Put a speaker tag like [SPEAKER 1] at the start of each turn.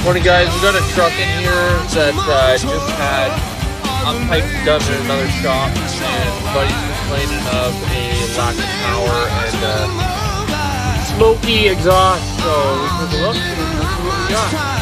[SPEAKER 1] Morning guys, we got a truck in here that just had unpiped done in another shop, and buddy's complaining of a lack of power and smoky exhaust, so we took a look and let's see what we got.